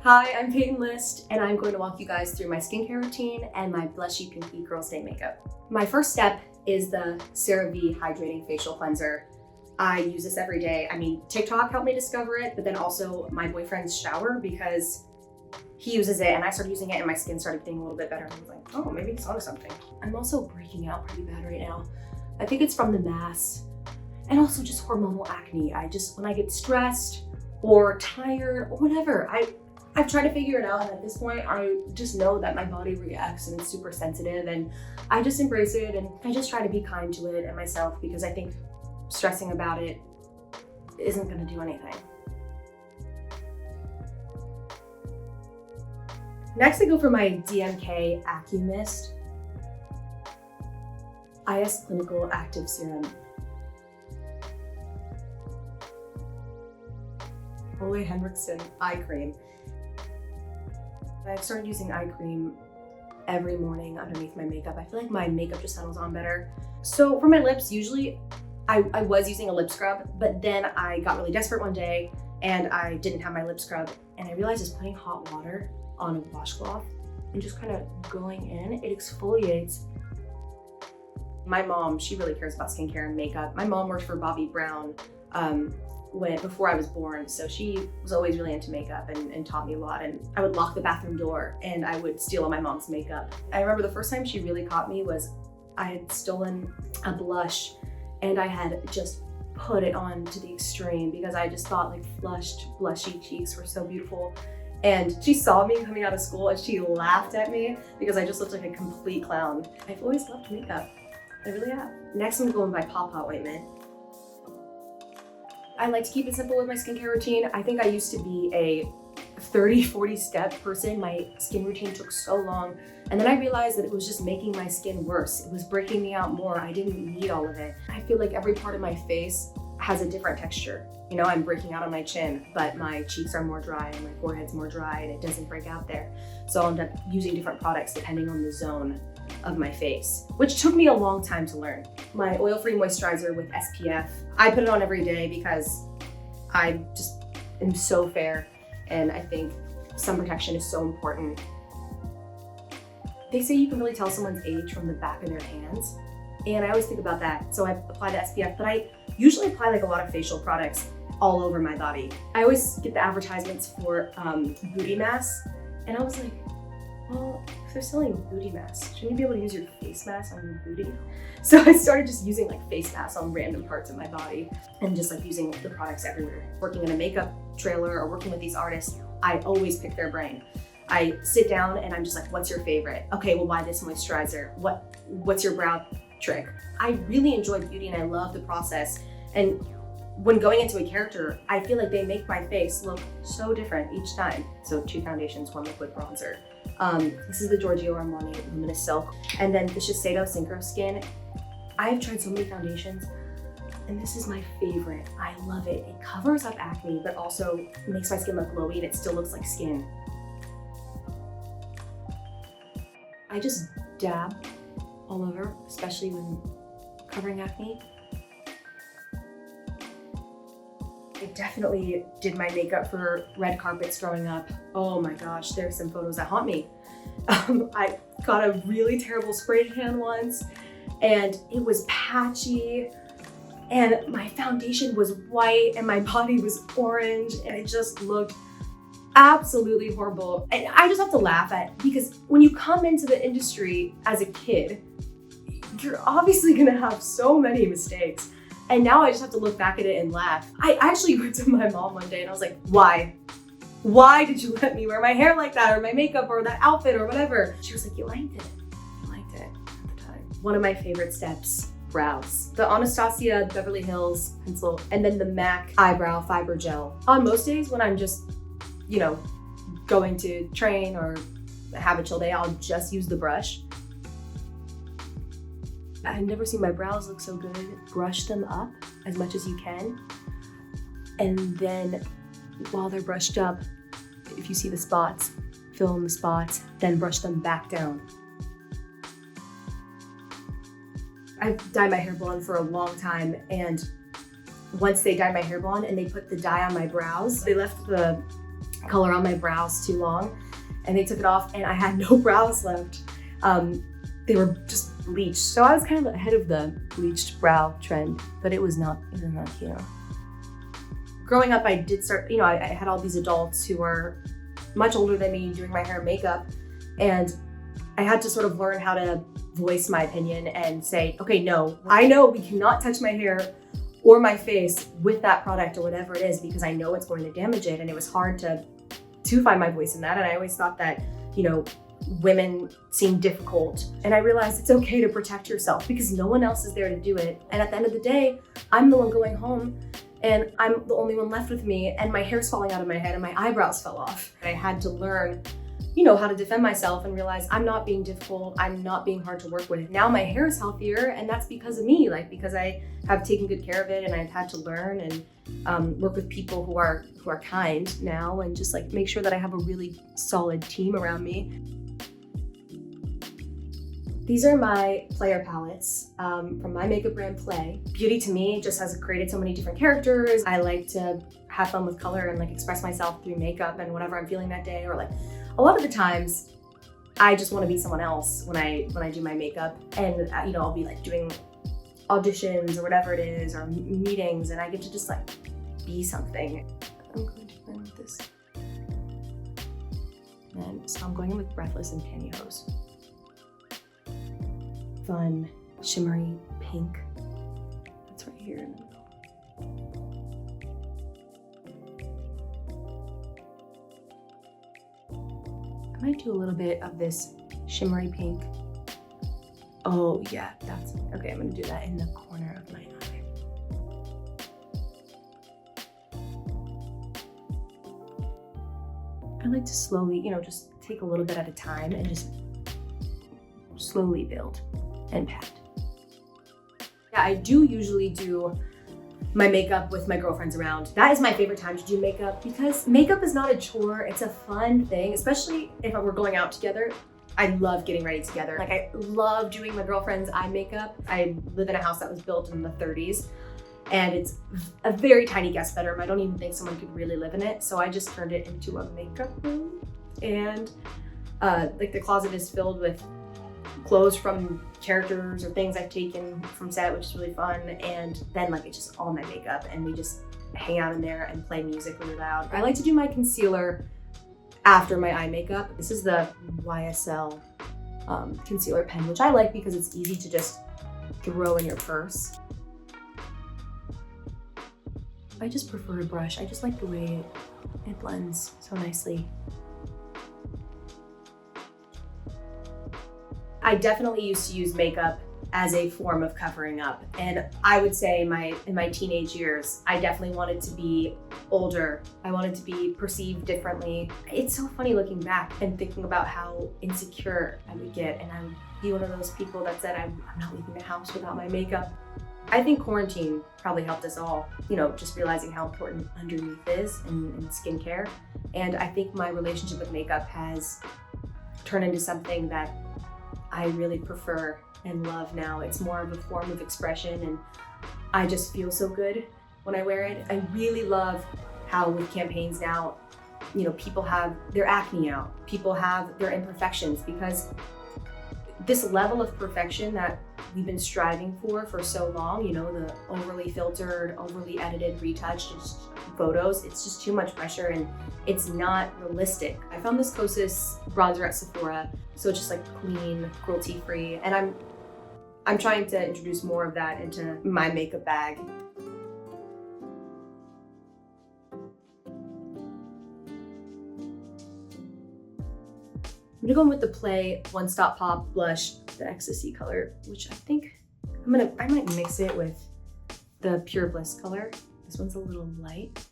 Hi, I'm Peyton List, and I'm going to walk you guys through my skincare routine and my blushy pinky Girls Day makeup. My first step is the CeraVe Hydrating Facial Cleanser. I use this every day. I mean, TikTok helped me discover it, but then also my boyfriend's shower because he uses it and I started using it and my skin started getting a little bit better. I was like, oh, maybe it's onto something. I'm also breaking out pretty bad right now. I think it's from the mass and also just hormonal acne. When I get stressed or tired or whatever, I've tried to figure it out, and at this point, I just know that my body reacts and it's super sensitive, and I just embrace it, and I just try to be kind to it and myself because I think stressing about it isn't gonna do anything. Next, I go for my DMK AccuMist IS Clinical Active Serum. Ole Henriksen Eye Cream. I've started using eye cream every morning underneath my makeup. I feel like my makeup just settles on better. So for my lips, usually I was using a lip scrub, but then I got really desperate one day and I didn't have my lip scrub, and I realized just putting hot water on a washcloth and just kind of going in, it exfoliates. My mom, she really cares about skincare and makeup. My mom worked for Bobbi Brown before I was born, so she was always really into makeup and taught me a lot. And I would lock the bathroom door and I would steal all my mom's makeup. I remember the first time she really caught me was I had stolen a blush and I had just put it on to the extreme because I just thought like flushed, blushy cheeks were so beautiful. And she saw me coming out of school and she laughed at me because I just looked like a complete clown. I've always loved makeup, I really have. Next, I'm going by Pop Hot Ointment. I like to keep it simple with my skincare routine. I think I used to be a 30-40 step person. My skin routine took so long. And then I realized that it was just making my skin worse. It was breaking me out more. I didn't need all of it. I feel like every part of my face has a different texture. You know, I'm breaking out on my chin, but my cheeks are more dry and my forehead's more dry and it doesn't break out there. So I'll end up using different products depending on the zone of my face, which took me a long time to learn. My oil-free moisturizer with SPF, I put it on every day because I just am so fair and I think sun protection is so important. They say you can really tell someone's age from the back of their hands, and I always think about that. So I apply the SPF, but I usually apply like a lot of facial products all over my body. I always get the advertisements for booty masks, and I was like, well, if they're selling booty masks, shouldn't you be able to use your face mask on your booty? So I started just using like face masks on random parts of my body and just like using the products everywhere. Working in a makeup trailer or working with these artists, I always pick their brain. I sit down and I'm just like, what's your favorite? Okay, well, why this moisturizer? What's your brow trick? I really enjoy beauty and I love the process. And when going into a character, I feel like they make my face look so different each time. So 2 foundations, 1 liquid bronzer. This is the Giorgio Armani Luminous Silk. And then the Shiseido Synchro Skin. I've tried so many foundations and this is my favorite. I love it. It covers up acne, but also makes my skin look glowy and it still looks like skin. I just dab all over, especially when covering acne. I definitely did my makeup for red carpets growing up. Oh my gosh, there's some photos that haunt me. I got a really terrible spray tan once and it was patchy and my foundation was white and my body was orange and it just looked absolutely horrible. And I just have to laugh at, because when you come into the industry as a kid, you're obviously gonna have so many mistakes. And now I just have to look back at it and laugh. I actually went to my mom one day and I was like, why? Why did you let me wear my hair like that or my makeup or that outfit or whatever? She was like, you liked it. You liked it at the time. One of my favorite steps, brows. The Anastasia Beverly Hills pencil and then the MAC Eyebrow Fiber Gel. On most days when I'm just, you know, going to train or have a chill day, I'll just use the brush. I've never seen my brows look so good. Brush them up as much as you can. And then while they're brushed up, if you see the spots, fill in the spots, then brush them back down. I've dyed my hair blonde for a long time, and once they dyed my hair blonde and they put the dye on my brows, they left the color on my brows too long, and they took it off and I had no brows left. They were just bleached. So I was kind of ahead of the bleached brow trend, but it was not cute. Growing up, I did start, I had all these adults who were much older than me doing my hair and makeup, and I had to sort of learn how to voice my opinion and say, okay, no, I know we cannot touch my hair or my face with that product or whatever it is, because I know it's going to damage it. And it was hard to find my voice in that. And I always thought that, women seem difficult. And I realized it's okay to protect yourself because no one else is there to do it. And at the end of the day, I'm the one going home and I'm the only one left with me, and my hair's falling out of my head and my eyebrows fell off. I had to learn, how to defend myself and realize I'm not being difficult, I'm not being hard to work with. Now my hair is healthier, and that's because of me, because I have taken good care of it, and I've had to learn and work with people who are kind now, and just make sure that I have a really solid team around me. These are my player palettes from my makeup brand Play. Beauty to me just has created so many different characters. I like to have fun with color and express myself through makeup and whatever I'm feeling that day, or a lot of the times I just want to be someone else when I do my makeup, and I'll be doing auditions or whatever it is, or meetings, and I get to just be something. I'm going to blend with this. And so I'm going in with Breathless and Pantyhose. Fun, shimmery pink. That's right here in the middle. I might do a little bit of this shimmery pink. Oh yeah, that's okay. I'm gonna do that in the corner of my eye. I like to slowly, just take a little bit at a time and just slowly build and pat. Yeah, I do usually do my makeup with my girlfriends around. That is my favorite time to do makeup, because makeup is not a chore, it's a fun thing, especially if we're going out together. I love getting ready together. I love doing my girlfriend's eye makeup. I live in a house that was built in the 30s, and it's a very tiny guest bedroom. I don't even think someone could really live in it. So I just turned it into a makeup room, and the closet is filled with clothes from characters or things I've taken from set, which is really fun. And then it's just all my makeup, and we just hang out in there and play music really loud. I like to do my concealer after my eye makeup. This is the YSL concealer pen, which I like because it's easy to just throw in your purse. I just prefer a brush. I just like the way it blends so nicely. I definitely used to use makeup as a form of covering up. And I would say in my teenage years, I definitely wanted to be older. I wanted to be perceived differently. It's so funny looking back and thinking about how insecure I would get. And I would be one of those people that said, I'm not leaving the house without my makeup. I think quarantine probably helped us all, just realizing how important underneath is in skincare. And I think my relationship with makeup has turned into something that I really prefer and love now. It's more of a form of expression, and I just feel so good when I wear it. I really love how with campaigns now, people have their acne out, people have their imperfections, because this level of perfection that we've been striving for so long, the overly filtered, overly edited, retouched photos, it's just too much pressure and it's not realistic. I found this Kosas bronzer at Sephora, so it's just clean, cruelty-free, and I'm trying to introduce more of that into my makeup bag. I'm gonna go in with the Play One Stop Pop blush, the Ecstasy color, which I think I might mix it with the Pure Bliss color. This one's a little light.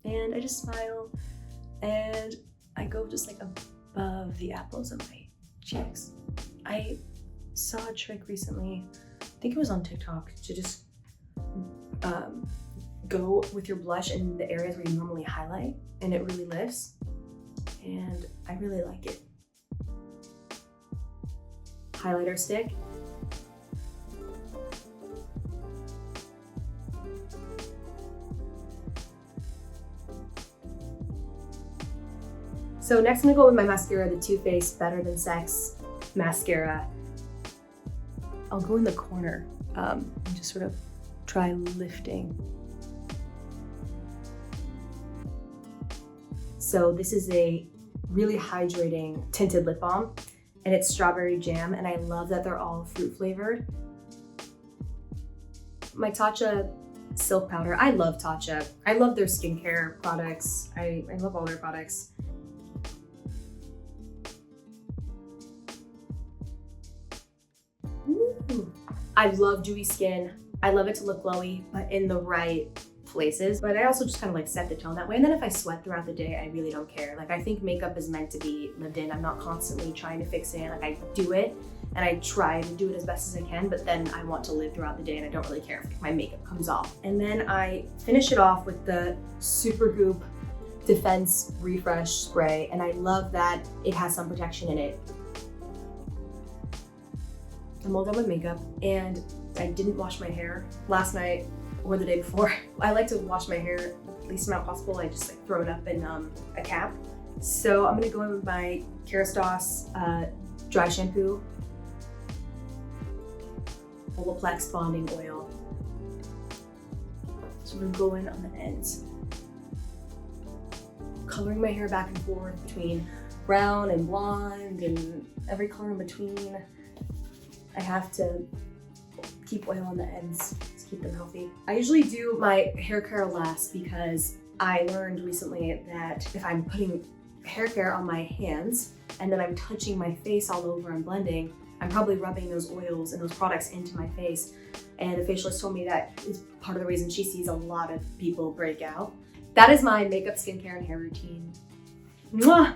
And I just smile and I go just above the apples of my cheeks. I saw a trick recently, I think it was on TikTok, to just go with your blush in the areas where you normally highlight, and it really lifts, and I really like it. Highlighter stick. So next I'm gonna go with my mascara, the Too Faced Better Than Sex mascara. I'll go in the corner and just sort of try lifting. So this is a really hydrating tinted lip balm, and it's strawberry jam, and I love that they're all fruit flavored. My Tatcha Silk Powder, I love Tatcha. I love their skincare products. I love all their products. Ooh. I love dewy skin. I love it to look glowy, but in the right places. But I also just kind of like set the tone that way. And then if I sweat throughout the day, I really don't care. Like, I think makeup is meant to be lived in. I'm not constantly trying to fix it. Like, I do it and I try to do it as best as I can, but then I want to live throughout the day and I don't really care if my makeup comes off. And then I finish it off with the Supergoop Defense Refresh Spray. And I love that it has sun protection in it. I'm all done with makeup and I didn't wash my hair last night or the day before. I like to wash my hair the least amount possible. I just like throw it up in a cap. So I'm gonna go in with my Kerastase dry shampoo, Olaplex bonding oil. So I'm gonna go in on the ends, coloring my hair back and forth between brown and blonde and every color in between. I have to keep oil on the ends to keep them healthy. I usually do my hair care last because I learned recently that if I'm putting hair care on my hands and then I'm touching my face all over and blending, I'm probably rubbing those oils and those products into my face. And the facialist told me that is part of the reason she sees a lot of people break out. That is my makeup, skincare, and hair routine. Mwah!